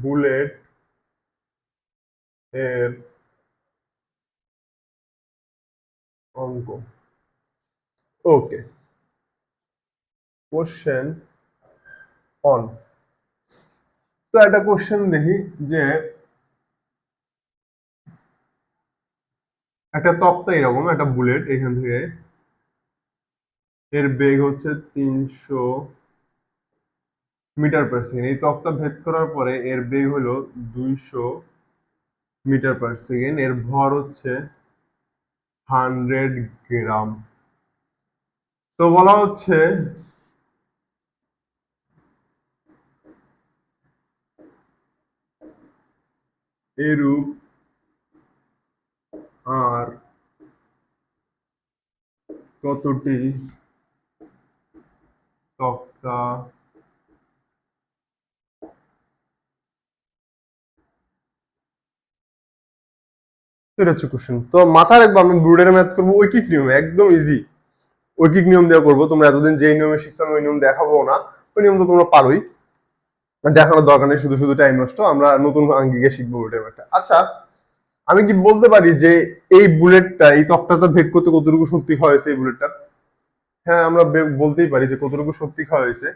Bullet এর অঙ্ক। ওকে, question on. তো একটা কোশ্চেন দেখি যে একটা তক্তা এরকম একটা বুলেট এখান থেকে এর বেগ হচ্ছে 300 মিটার পার সেকেন্ড। এই তক্তা ভেদ করার পরে এর বেগ হলো 200 মিটার পার সেকেন্ড। এর ভর হচ্ছে 100 গ্রাম। তো বলা হচ্ছে এরূপ আর কতটি তক্তা এটা হচ্ছে কোশ্চেন। তো মাথায় রাখবো আমরা ব্রুডের ম্যাথ করবো ঐকিক নিয়মে, একদম ইজি। ঐকিক নিয়ম দিয়ে করবো। তোমরা এতদিন যেই নিয়মে শিখছো আমি ওই নিয়ম দেখাবো না, ওই নিয়ম তো তোমরা পারোই, দেখানোর দরকার নেই, শুধু শুধু টাইম নষ্ট। আমরা নতুন আঙ্গিকে শিখবো ব্রুডের ম্যাথটা। আচ্ছা, আমি কি বলতে পারি যে এই বুলেটটা এই তক্তাটা ভেদ করতে কতটুকু শক্তি ক্ষয় হয়েছে এই বুলেটটার? হ্যাঁ, আমরা বলতেই পারি যে কতটুকু শক্তি ক্ষয় হয়েছে।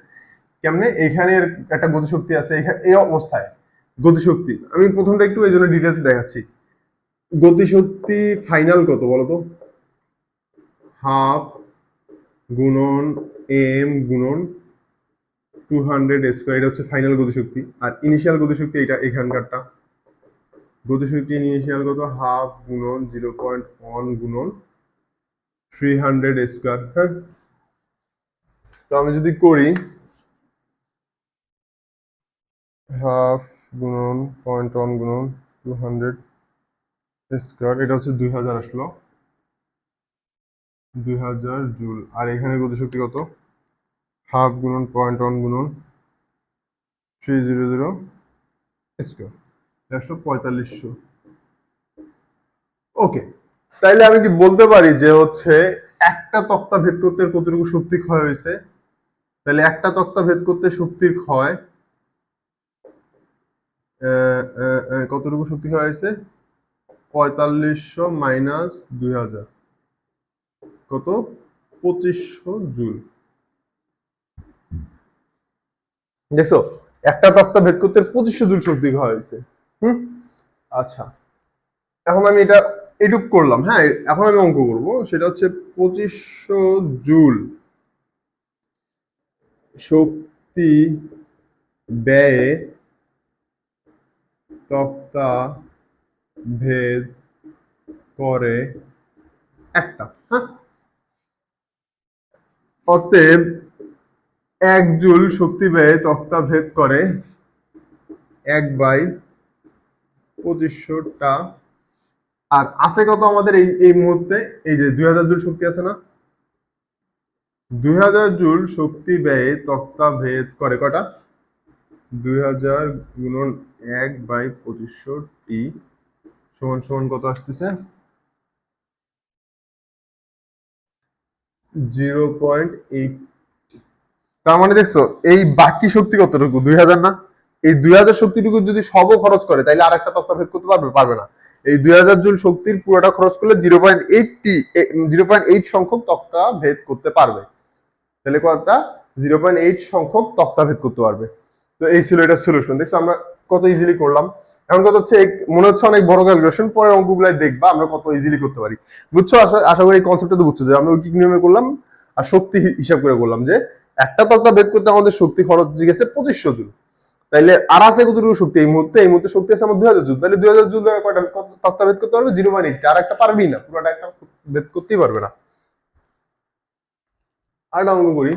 কেমনে? এখানে একটা গতিশক্তি আছে, এই অবস্থায় গতিশক্তি আমি প্রথমটা একটু এই জন্য ডিটেলস দেখাচ্ছি। গতিশক্তি ফাইনাল কত বলতো? হাফ গুণন এম গুণন 200 স্কোয়ার, এটা হচ্ছে ফাইনাল গতিশক্তি। আর ইনিশিয়াল গতিশক্তি এটা এখানকারটা। গতিশক্তি ইনিশিয়াল কত? হাফ গুণন 0.1 গুণন 300 স্কোয়ার। হ্যাঁ, তো আমি যদি করি হাফ গুণন 0.1 গুণন 200 স্কোয়ার, এটা হচ্ছে 2000 আসলো, 2000 জুল। আর এখানে গতিশক্তি কত? হাফ গুণন 0.1 গুণন 300 স্কোয়ার, 4500। ওকে, তাইলে আমি কি বলতে পারি যে হচ্ছে একটা তক্তা ভেদ করতে কতটুকু শক্তি ক্ষয় হয়েছে? তাহলে একটা তক্তা ভেদ করতে শক্তির ক্ষয় কতটুকু শক্তি ক্ষয় হয়েছে? 4500 মাইনাস 2000, কত? 2500 জুল। দেখছো, একটা তক্তা ভেদ করতে 2500 জুল শক্তি ক্ষয় হয়েছে। হুম, আচ্ছা, এখন আমি এটা এটুক করলাম। হ্যাঁ, এখন আমি অঙ্ক করবো, সেটা হচ্ছে 2500 জুল শক্তি ব্যয়ে তক্তা ভেদ করে একটা। হ্যাঁ, অতএব 1 জুল শক্তি ব্যয়ে তক্তা ভেদ করে 1/2500টা। আর আছে কত আমাদের এই এই মুহূর্তে? এই যে 2000 জুল শক্তি আছে না? 2000 জুল শক্তি ব্যয়ে তক্তা ভেদ করে কটা? 2000 গুণন 1/2500 সমান সমান কত আসতেছে? 0.8। তার মানে দেখছো এই বাকি শক্তি কতটুকু? 2000 না? এই 2000 শক্তিটুকু যদি সবও খরচ করে তাহলে আর একটা তক্তা ভেদ করতে পারবে? পারবে না। এই 2000 জুল শক্তির পুরোটা খরচ করলে 0.8 সংখ্যক তক্তা ভেদ করতে পারবে। তাহলে কতটা? 0.8 সংখ্যক তক্তা ভেদ করতে পারবে। তো এই ছিল এটা সলিউশন। দেখছো আমরা কত ইজিলি করলাম। এখন কথা হচ্ছে মনে হচ্ছে অনেক বড় ক্যালকুলেশন, পরের অঙ্কগুলাই দেখবা আমরা কত ইজিলি করতে পারি। বুঝছো? আশা করি এই কনসেপ্টটা তো বুঝছো যে আমরা ঐকিক নিয়মে করলাম আর শক্তি হিসাব করে করলাম যে একটা তক্তা ভেদ করতে আমাদের শক্তি খরচ গেছে 2500 জুল। তাইলে আর আছে কতটুকু শক্তি এই মুহূর্তে? এই মুহূর্তে শক্তি আছে আমার 2000 জুল। তাহলে 2000 জুল দ্বারা কয়টা তক্তা ভেদ করতে পারবে? 0.8। আর একটা পারবেই না, পুরোটা একটা ভেদ করতেই পারবে না। আর একটা অঙ্ক করি।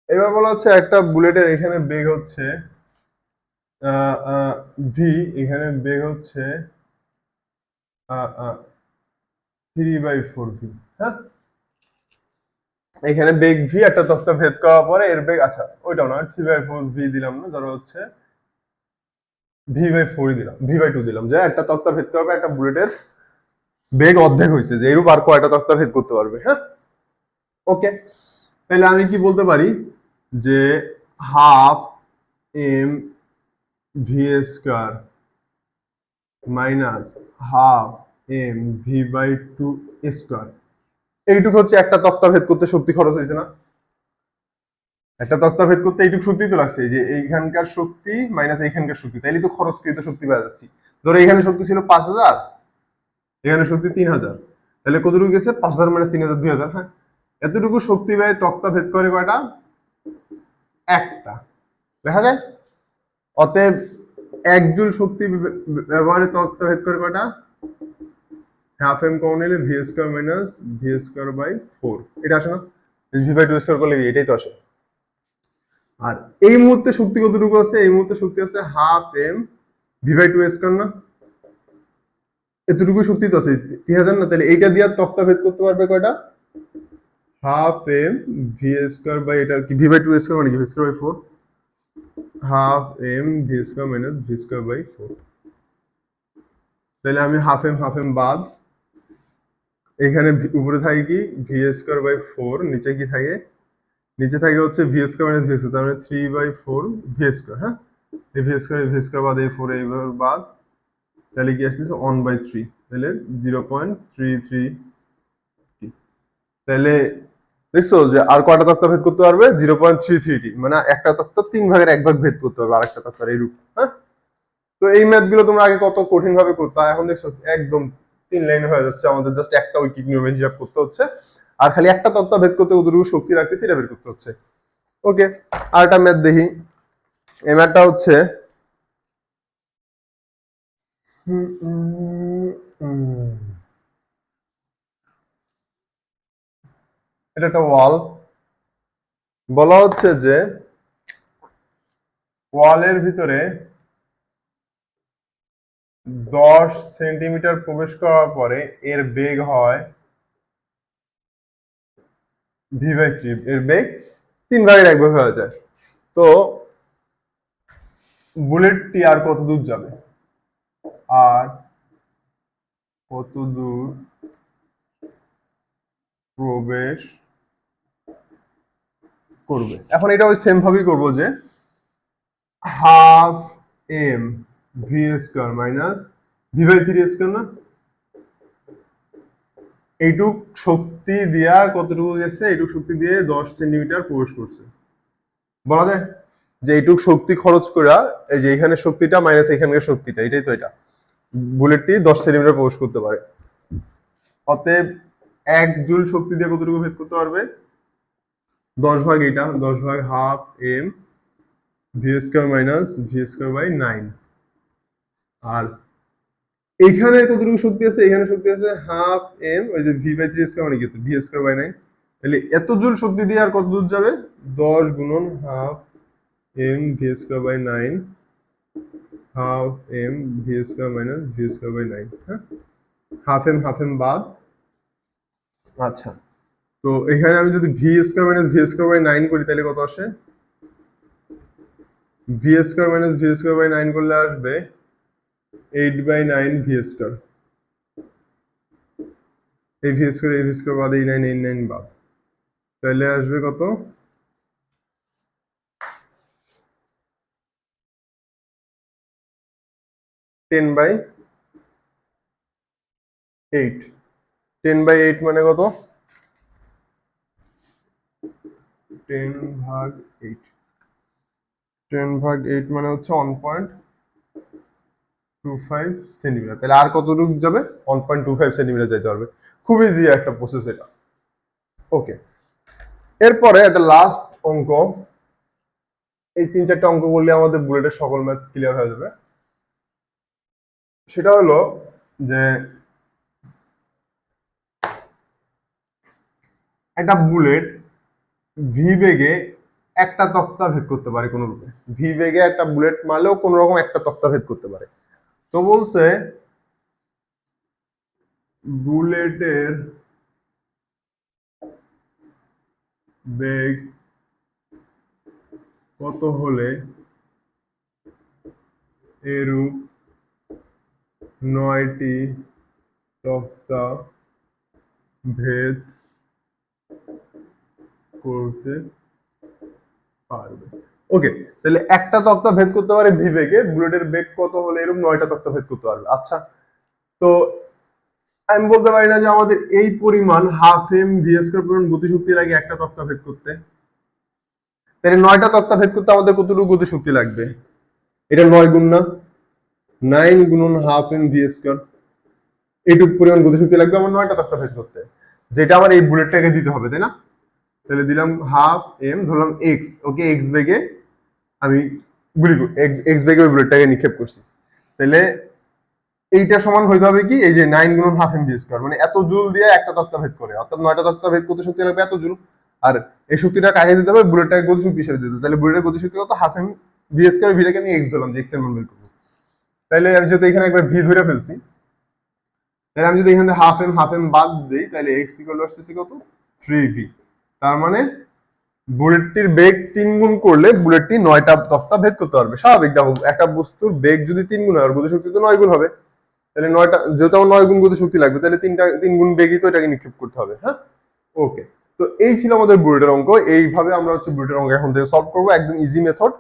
এবার বলা হচ্ছে একটা বুলেটের এখানে বেগ হচ্ছে ভি, এখানে বেগ হচ্ছে 3/4 ভি। হ্যাঁ, এখানে বেগ ভি, একটা তক্তা ভেদ করার পরে এর বেগ, আচ্ছা ওইটাও না, 3/4 ভি দিলাম না, ধরো হচ্ছে ভি বাই 4 দিলাম, ভি বাই 2 দিলাম, যে একটা তক্তা ভেদ করার পর একটা বুলেটের বেগ অর্ধেক হয়েছে, যে এরূপ আর কয়টা তক্তা ভেদ করতে পারবে। হ্যাঁ, ওকে, তাহলে আমি কি বলতে পারি যে half M V square minus half M V by two square, এইটুকু হচ্ছে একটা তক্তা ভেদ করতে শক্তি খরচ হয়েছে না? একটা তক্তা ভেদ করতে এইটুকু শক্তি তো লাগছে, যে এইখানকার শক্তি মাইনাস এইখানকার শক্তি, তাইলে তো খরচকৃত শক্তি পাওয়া যাচ্ছে। ধরো এখানে শক্তি ছিল 5,000, এখানে শক্তি 3,000, তাহলে কতটুকু গেছে? 5,000 মাইনাস 3,000, 2,000। হ্যাঁ, এতটুকু শক্তি ব্যয় তক্তা ভেদ করে কয়টা? একটা। দেখা যায়, অতএব 1 জুল শক্তি ব্যবহারে তক্তা ভেদ করে কয়টা? হাফ এম কমন নিলে V square minus V square by 4, এটা আসে না? ভি বাই 2 স্কয়ার করলে এটাই তো আসে। আর এই মুহূর্তে শক্তি কতটুকু আছে? এই মুহূর্তে শক্তি আছে half M V by 2 square না? এতটুকু শক্তি তো আছে 3,000 না? তাহলে এইটা দিয়ে তক্তা ভেদ করতে পারবে কয়টা? Half M V square by, এটা কি ভি বাই 2 স্কয়ার মানে কি? V square by 4, half M V square minus V square by 4। তাহলে আমি হাফ এম বাদ, এখানে উপরে থাকে কি ভি স্কয়ার বাই 4, নিচে কি থাকে? নিচে থাকে হচ্ছে V square minus V square, তার মানে 3/4 ভি স্কয়ার। হ্যাঁ, এই ভি স্কয়ার বাদ এই 4 এইভাবে বাদ, তাহলে কি আসতেছে 1/3, তাহলে 0.33। তাহলে দেখছো যে আর কয়টা তক্তা ভেদ করতে পারবে? 0.33, মানে একটা তক্তা 3/1 ভাগ ভেদ করতে পারবে আরেকটা তক্তার, এইরূপ। হ্যাঁ, তো এই ম্যাথ গুলো তোমরা আগে কত কঠিন ভাবে করতে, এখন দেখছো একদম 3 লাইনে হয়ে যাচ্ছে, আমাদের জাস্ট একটা ঐকিক নিয়মে হিসাব করতে হচ্ছে, আর খালি একটা তক্তা ভেদ করতে কতটুকু শক্তি রাখতেছে এটা বের করতে হচ্ছে। ওকে, আর একটা ম্যাথ দেখি। এই ম্যাথটা হচ্ছে এটা একটা ওয়াল, বলা হচ্ছে যে ওয়ালের ভিতরে 10 সেন্টিমিটার প্রবেশ করার পরে এর বেগ হয় v/3, এর বেগ 3/1 হয়ে যায়। তো বুলেটটি আর কত দূর যাবে? আর কত দূর প্রবেশ করবে? এখন এটা ওই সেম ভাবেই করবো, যে half M V square minus v/3 square না? এইটুক শক্তি দিয়া কতটুকু গেছে? এইটুক শক্তি দিয়ে 10 সেন্টিমিটার প্রবেশ করছে। বলা যায় যে এইটুক শক্তি খরচ করে, এই যে এখানে শক্তিটা মাইনাস এখানকার শক্তিটা, এটাই তো এটা, বুলেটটি 10 সেন্টিমিটার প্রবেশ করতে পারে। অতএব 1 জুল শক্তি দিয়ে কতটুকু ভেদ করতে পারবে? 10 ভাগ এটা, 10 ভাগ half M V square minus V square by 9। আর এখানে কতটুকু শক্তি আছে? এখানে শক্তি আছে হাফ এম, ওই যে v/3 স্কয়ার মানে কি? V square by 9। তাহলে এত জুল শক্তি দিয়ে আর কত দূর যাবে? 10 গুণন half M V square by 9, half M V square minus V square by 9। হ্যাঁ, হাফ এম বাদ। আচ্ছা, তো এখানে আমি যদি V square minus V square by 9 করি তাহলে কত আসে? V square minus V square by 9 করলে আসবে 8/9 ভি স্কয়ার। এই ভি স্কয়ার বাদ, এই 9 এই 9 বাদ, তাহলে আসবে কত? 10/8। 10/8 মানে কত? 10/8, 10/8 মানে হচ্ছে 1.25 সেন্টিমিটার। তাহলে আর কতটুকু যাবে? 1.25 সেন্টিমিটার যেতে পারবে। খুব ইজি একটা প্রসেস এটা। ওকে, এরপরে একটা লাস্ট অঙ্ক, এই 3-4টা অঙ্ক করলে আমাদের বুলেটের সকল ম্যাথ ক্লিয়ার হয়ে যাবে। সেটা হলো যে একটা বুলেট ভি বেগে একটা তক্তা ভেদ করতে পারে কোন রূপে। ভি বেগে একটা বুলেট মারলেও কোন রকম একটা তক্তা ভেদ করতে পারে। তো বলছে বুলেটের বেগ কত হলে এরূপ 9টি তক্তা ভেদ করতে পারবে। ওকে, তাহলে একটা তক্তা ভেদ করতে পারে ভি বেগে, বুলেটের বেগ কত হলে এরকম 9টা তক্তা ভেদ করতে পারবে। আচ্ছা, তো আমি বলতে পারি না যে আমাদের এই পরিমাণ হাফ এম ভি স্কয়ার পরিমাণ গতিশক্তি লাগে একটা তক্তা ভেদ করতে? তাহলে 9টা তক্তা ভেদ করতে আমাদের কতটুকু গতিশক্তি লাগবে? এটা 9 গুণ না, 9 গুণন হাফ এম ভি স্কয়ার, এইটুকু পরিমাণ গতিশক্তি লাগবে আমার 9টা তক্তা ভেদ করতে, যেটা আমার এই বুলেটটাকে দিতে হবে, তাই না? তাহলে দিলাম হাফ এম, ধরলাম এক্স, ওকে এক্স বেগে আমি এক্স বেগে ওই বুলেটটাকে নিক্ষেপ করছি। তাহলে এইটা সমান হইতে হবে কি, এই যে 9 গুণন হাফ এম ভি স্কয়ার, মানে এত জুল দিয়ে একটা তক্তা ভেদ করে, অর্থাৎ 9টা তক্তা ভেদ করতে শক্তি লাগবে এত জুল। আর এই শক্তিটা কাকে দিতে হবে? বুলেটটাকে গতিশক্তি হিসেবে দিতে হবে। তাহলে বুলেটের গতিশক্তি কত? হাফ এম ভি স্কয়ার, ভিটাকে আমি এক্স দিলাম যে এক্স এর মান বের করবো। তাহলে আমি যেহেতু এখানে একবার ভি ধরে ফেলছি, তাহলে আমি যদি এখানে হাফ এম বাদ দিই, তাহলে এক্স ইকুয়াল আসতেছে কত? 3v। তার মানে বুলেটটির বেগ 3 গুণ করলে বুলেটটি 9টা তক্তা ভেদ করতে পারবে। স্বাভাবিক, দেখো একটা বস্তুর বেগ যদি 3 গুণ হয় আর গতিশক্তি তো 9 গুণ হবে, তাহলে 9টা, যেহেতু আমার 9 গুণ গতিশক্তি লাগবে, তাহলে 3 গুণ বেগই তো এটাকে নিক্ষেপ করতে হবে। হ্যাঁ, ওকে। তো এই ছিল আমাদের বুলেটের অঙ্ক। এইভাবে আমরা হচ্ছে বুলেটের অঙ্ক এখন থেকে সলভ করবো, একদম ইজি মেথড,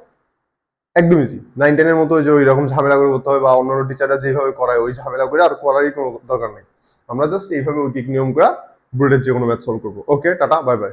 একদম ইজি। 9-10 এর মতো যে ওই রকম ঝামেলা করে করতে হবে বা অন্যান্য টিচাররা যেভাবে করায় ওই ঝামেলা করে আর করারই কোনো দরকার নেই। আমরা জাস্ট এইভাবে ঐকিক নিয়ম করে বুলেটের যে কোনো ম্যাথ সলভ করবো। ওকে, টাটা, বাই বাই।